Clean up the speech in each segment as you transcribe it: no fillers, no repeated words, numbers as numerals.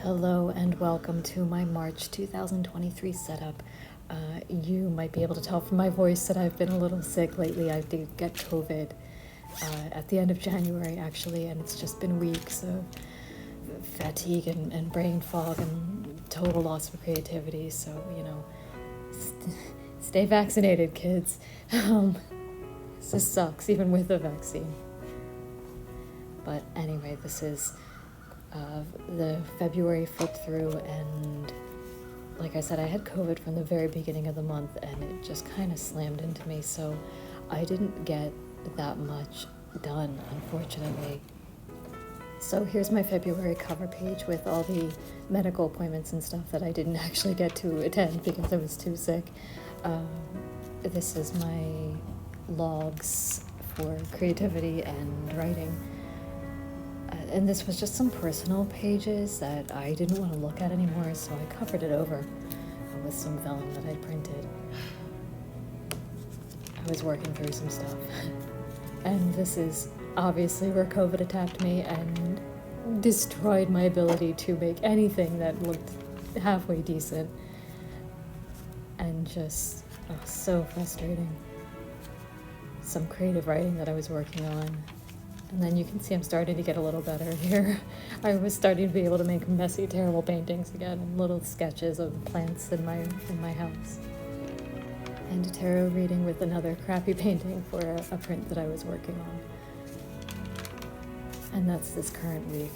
Hello and welcome to my March 2023 setup. You might be able to tell from my voice that I've been a little sick lately. I did get COVID at the end of January, actually, and it's just been weeks of fatigue and brain fog and total loss of creativity. So, stay vaccinated, kids. This sucks, even with the vaccine. But anyway, this is the February flip through, and like I said, I had COVID from the very beginning of the month, and it just kind of slammed into me, so I didn't get that much done, unfortunately. So here's my February cover page with all the medical appointments and stuff that I didn't actually get to attend because I was too sick. This is my logs for creativity and writing. And this was just some personal pages that I didn't want to look at anymore, so I covered it over with some vellum that I printed. I was working through some stuff. And this is obviously where COVID attacked me and destroyed my ability to make anything that looked halfway decent. And just, so frustrating. Some creative writing that I was working on. And then you can see I'm starting to get a little better here. I was starting to be able to make messy, terrible paintings again, and little sketches of plants in my house. And a tarot reading with another crappy painting for a print that I was working on. And that's this current week.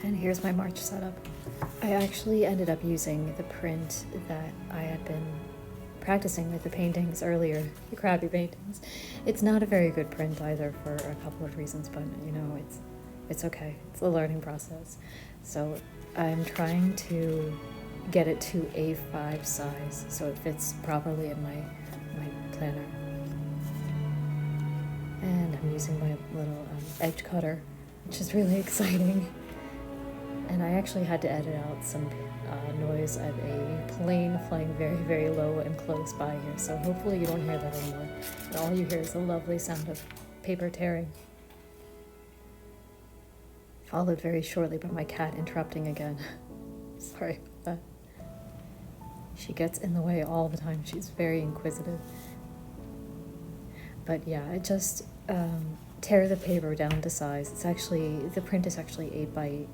And here's my March setup. I actually ended up using the print that I had been practicing with the paintings earlier, the crappy paintings. It's not a very good print either for a couple of reasons, but it's okay. It's a learning process. So I'm trying to get it to A5 size so it fits properly in my planner. And I'm using my little edge cutter, which is really exciting. And I actually had to edit out some noise of a plane flying very, very low and close by here, so hopefully you don't hear that anymore. And all you hear is the lovely sound of paper tearing. Followed very shortly by my cat interrupting again. Sorry about that. She gets in the way all the time. She's very inquisitive. But yeah, I just tear the paper down to size. The print is actually 8 by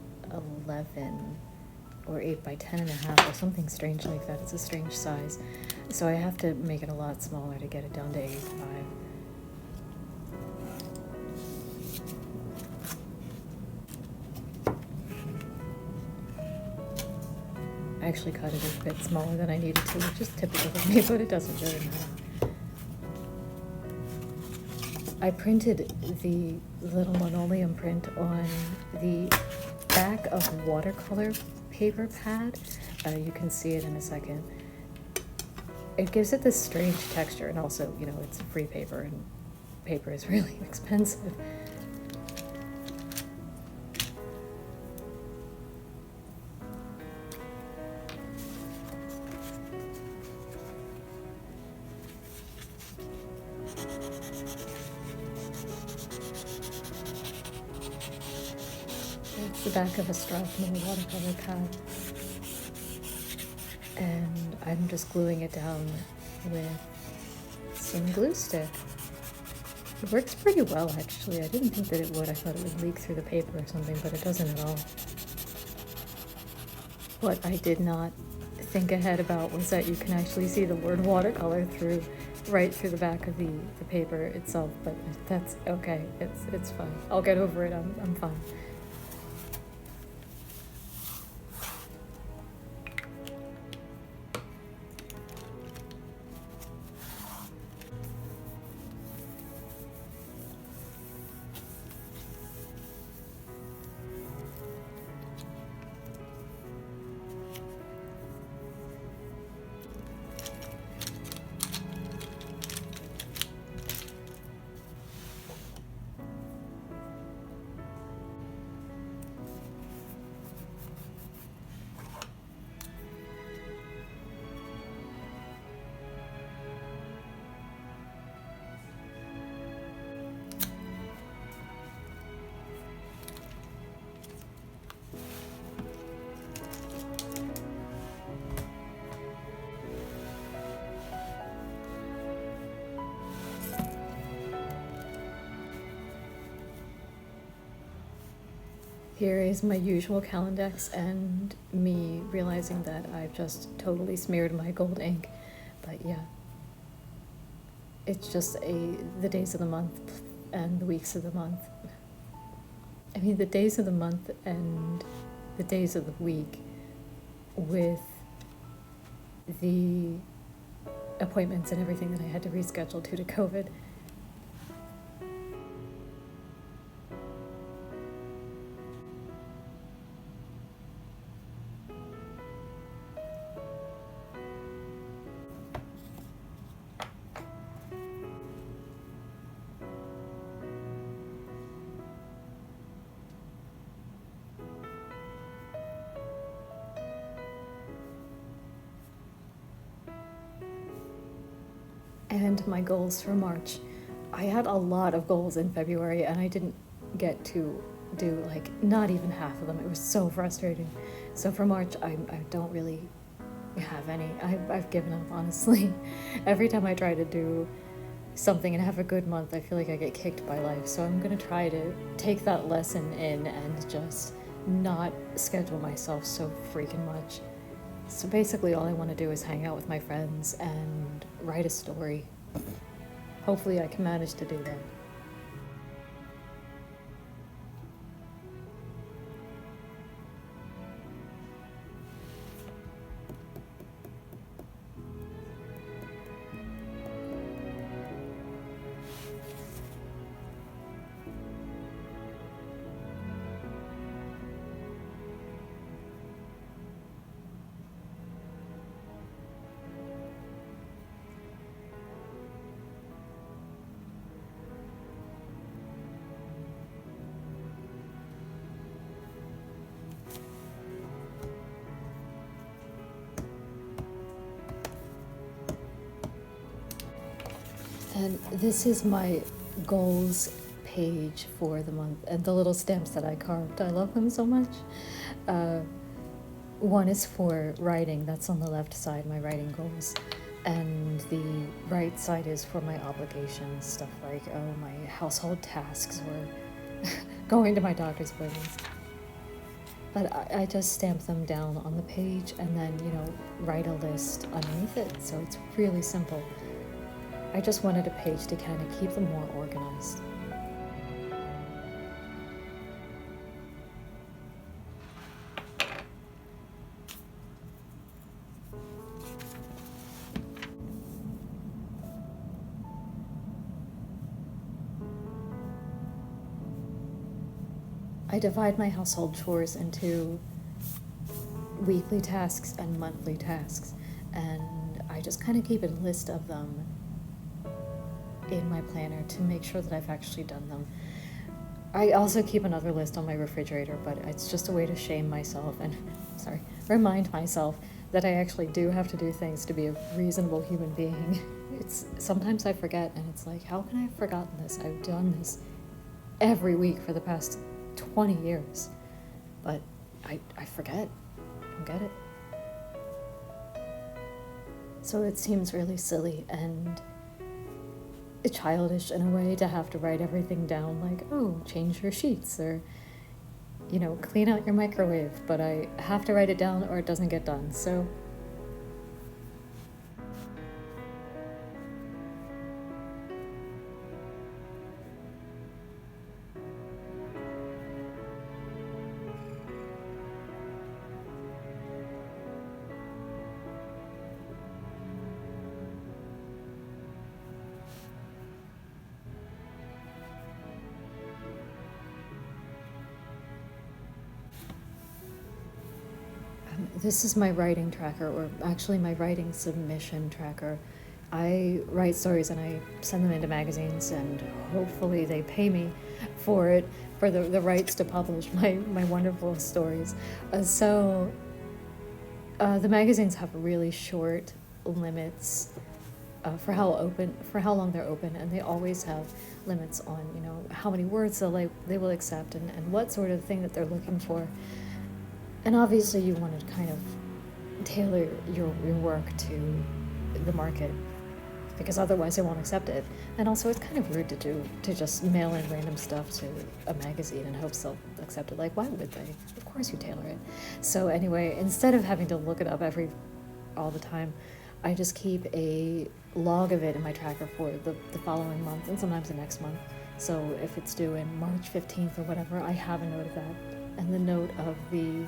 11 or 8 by 10 and a half or something strange like that. It's a strange size, so I have to make it a lot smaller to get it down to 8.5. I actually cut it a bit smaller than I needed to, which is typical of me, but it doesn't really matter. I printed the little linoleum print on the back of watercolor paper pad. You can see it in a second. It gives it this strange texture, and also, it's free paper, and paper is really expensive. It's the back of a Strathmore watercolor pad, and I'm just gluing it down with some glue stick. It works pretty well, actually. I didn't think that it would. I thought it would leak through the paper or something, but it doesn't at all. What I did not think ahead about was that you can actually see the word watercolor right through the back of the paper itself, but that's okay. It's fine. I'll get over it. I'm fine. Here is my usual Calendex and me realizing that I've just totally smeared my gold ink. But yeah, it's just the days of the month and the weeks of the month. I mean, the days of the month and the days of the week with the appointments and everything that I had to reschedule due to COVID. And my goals for March. I had a lot of goals in February and I didn't get to do like not even half of them. It was so frustrating. So for March, I don't really have any. I've given up, honestly. Every time I try to do something and have a good month, I feel like I get kicked by life. So I'm gonna try to take that lesson in and just not schedule myself so freaking much. So basically all I want to do is hang out with my friends and write a story. Hopefully I can manage to do that. And this is my goals page for the month and the little stamps that I carved. I love them so much. One is for writing, that's on the left side, my writing goals. And the right side is for my obligations, stuff like, my household tasks or going to my doctor's appointments. But I just stamp them down on the page and then, write a list underneath it. So it's really simple. I just wanted a page to kind of keep them more organized. I divide my household chores into weekly tasks and monthly tasks, and I just kind of keep a list of them in my planner to make sure that I've actually done them. I also keep another list on my refrigerator, but it's just a way to shame myself and, remind myself that I actually do have to do things to be a reasonable human being. Sometimes I forget, and it's like, how can I have forgotten this? I've done this every week for the past 20 years, but I forget. I don't get it. So it seems really silly and childish in a way to have to write everything down, like, change your sheets or, clean out your microwave, but I have to write it down or it doesn't get done, so. This is my writing tracker, or actually my writing submission tracker. I write stories and I send them into magazines, and hopefully they pay me for it, for the rights to publish my wonderful stories. The magazines have really short limits for how long they're open, and they always have limits on how many words they will accept and what sort of thing that they're looking for. And obviously you want to kind of tailor your work to the market. because otherwise I won't accept it. And also, it's kind of rude to just mail in random stuff to a magazine in hopes they'll accept it. Like, why would they? Of course you tailor it. So anyway, instead of having to look it up all the time, I just keep a log of it in my tracker for the following month and sometimes the next month. So if it's due in March 15th or whatever, I have a note of that and the note of the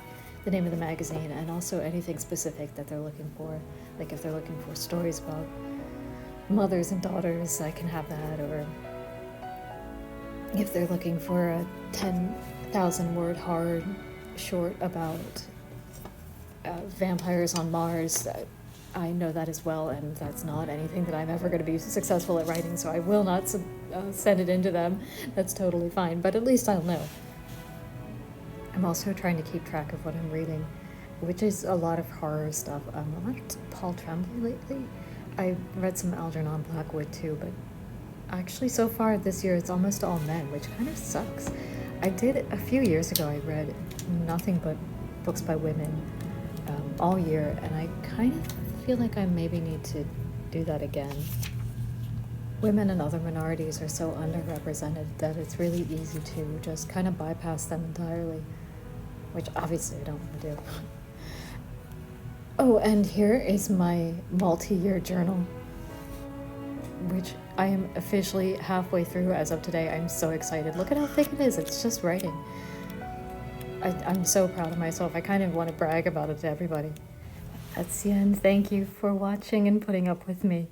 name of the magazine, and also anything specific that they're looking for. Like if they're looking for stories about mothers and daughters, I can have that. Or if they're looking for a 10,000 word hard short about vampires on Mars, I know that as well, and that's not anything that I'm ever going to be successful at writing, so I will not send it in to them. That's totally fine, but at least I'll know. I'm also trying to keep track of what I'm reading, which is a lot of horror stuff. A lot of Paul Tremblay lately. I read some Algernon Blackwood too, but actually so far this year it's almost all men, which kind of sucks. I did a few years ago, I read nothing but books by women all year, and I kind of feel like I maybe need to do that again. Women and other minorities are so underrepresented that it's really easy to just kind of bypass them entirely, which obviously I don't want to do. Oh, and here is my multi-year journal, which I am officially halfway through as of today. I'm so excited. Look at how thick it is. It's just writing. I'm so proud of myself. I kind of want to brag about it to everybody. That's the end. Thank you for watching and putting up with me.